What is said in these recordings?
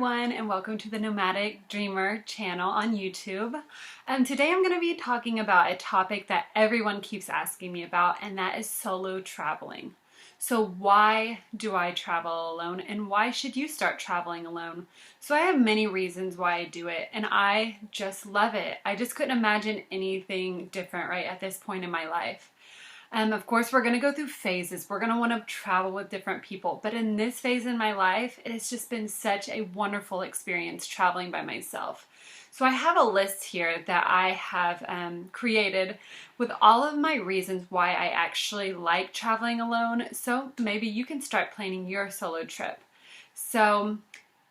everyone, and welcome to the Nomadic Dreamer channel on YouTube. Today I'm going to be talking about a topic that everyone keeps asking me about, and that is solo traveling. So why do I travel alone, and why should you start traveling alone? So I have many reasons why I do it, and I just love it. I just couldn't imagine anything different right at this point in my life. Of course, we're going to go through phases. We're going to want to travel with different people. But in this phase in my life, it has just been such a wonderful experience traveling by myself. So I have a list here that I have created with all of my reasons why I actually like traveling alone. So maybe you can start planning your solo trip. So,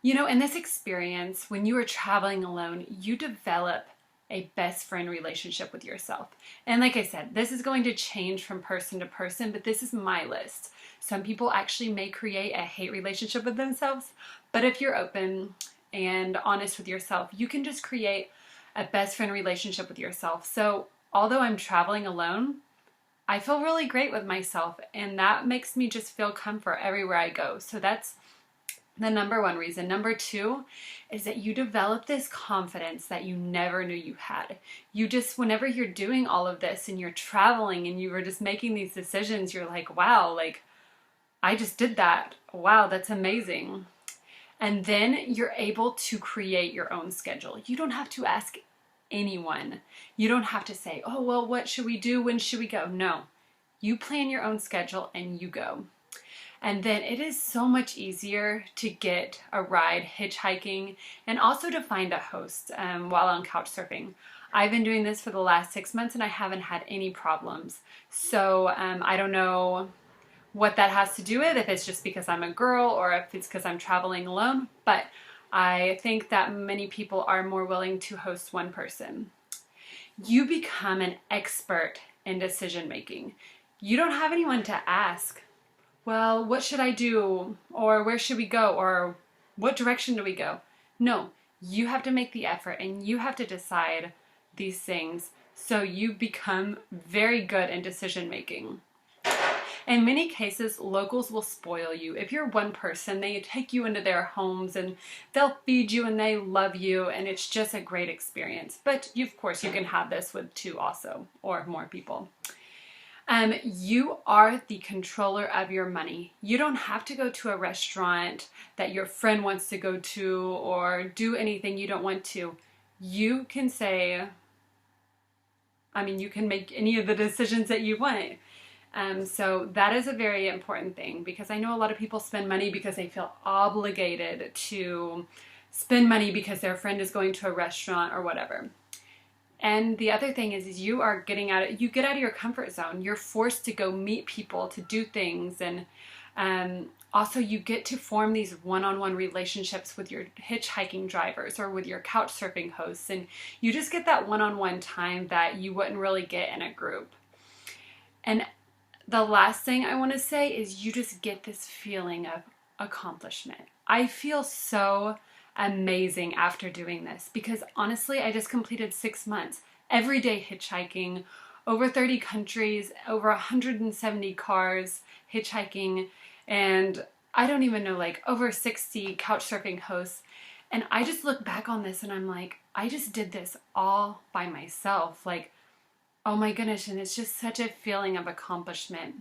in this experience, when you are traveling alone, you develop a best friend relationship with yourself. And like I said, this is going to change from person to person, but this is my list. Some people actually may create a hate relationship with themselves, but if you're open and honest with yourself, you can just create a best friend relationship with yourself. So although I'm traveling alone, I feel really great with myself, and that makes me just feel comfort everywhere I go. So that's the number one reason. Number two is that you develop this confidence that you never knew you had. You just, whenever you're doing all of this and you're traveling and you were just making these decisions, you're like, wow, like I just did that. Wow, that's amazing. And then you're able to create your own schedule. You don't have to ask anyone. You don't have to say, oh, well, what should we do? When should we go? No, you plan your own schedule and you go. And then it is so much easier to get a ride hitchhiking and also to find a host while on couch surfing. I've been doing this for the last 6 months and I haven't had any problems. So I don't know what that has to do with, if it's just because I'm a girl or if it's because I'm traveling alone, but I think that many people are more willing to host one person. You become an expert in decision making. You don't have anyone to ask, well, what should I do? Or where should we go? Or what direction do we go? No, you have to make the effort and you have to decide these things. So you become very good in decision making. In many cases, locals will spoil you. If you're one person, they take you into their homes and they'll feed you and they love you, and it's just a great experience. But of course, you can have this with two also, or more people. You are the controller of your money. You don't have to go to a restaurant that your friend wants to go to or do anything you don't want to. You can say, you can make any of the decisions that you want. So that is a very important thing, because I know a lot of people spend money because they feel obligated to spend money because their friend is going to a restaurant or whatever. And the other thing is you get out of your comfort zone. You're forced to go meet people, to do things. And also you get to form these one-on-one relationships with your hitchhiking drivers or with your couch surfing hosts. And you just get that one-on-one time that you wouldn't really get in a group. And the last thing I want to say is you just get this feeling of accomplishment. I feel so amazing after doing this, because honestly, I just completed 6 months, every day hitchhiking, over 30 countries, over 170 cars hitchhiking, and I don't even know, like over 60 couch surfing hosts. And I just look back on this and I'm like, I just did this all by myself. Like, oh my goodness, and it's just such a feeling of accomplishment.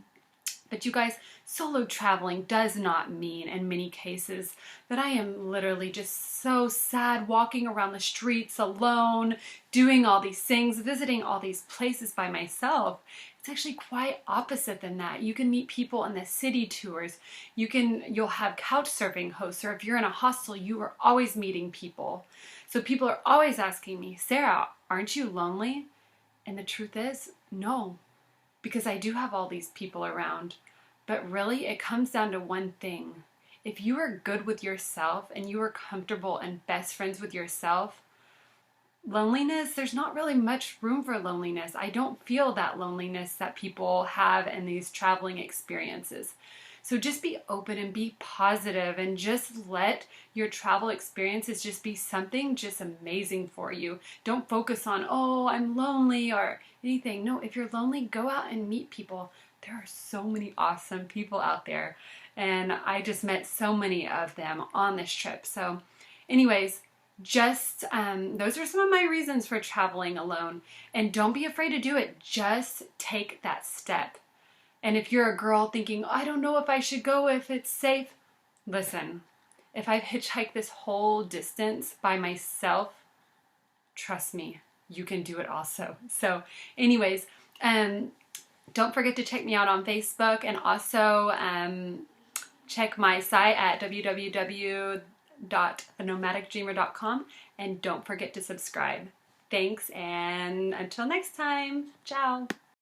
But you guys, solo traveling does not mean, in many cases, that I am literally just so sad walking around the streets alone, doing all these things, visiting all these places by myself. It's actually quite opposite than that. You can meet people on the city tours. You'll have couch surfing hosts, or if you're in a hostel, you are always meeting people. So people are always asking me, Sarah, aren't you lonely? And the truth is, no, because I do have all these people around. But really, it comes down to one thing. If you are good with yourself and you are comfortable and best friends with yourself, loneliness, there's not really much room for loneliness. I don't feel that loneliness that people have in these traveling experiences. So just be open and be positive, and just let your travel experiences just be something just amazing for you. Don't focus on, oh, I'm lonely or anything. No, if you're lonely, go out and meet people. There are so many awesome people out there, and I just met so many of them on this trip. So Anyways, just those are some of my reasons for traveling alone. And don't be afraid to do it. Just take that step. And if you're a girl thinking, I don't know if I should go, if it's safe, listen, if I've hitchhiked this whole distance by myself, trust me, you can do it also. So anyways, don't forget to check me out on Facebook, and also check my site at www.thenomadicdreamer.com, and don't forget to subscribe. Thanks, and until next time, ciao.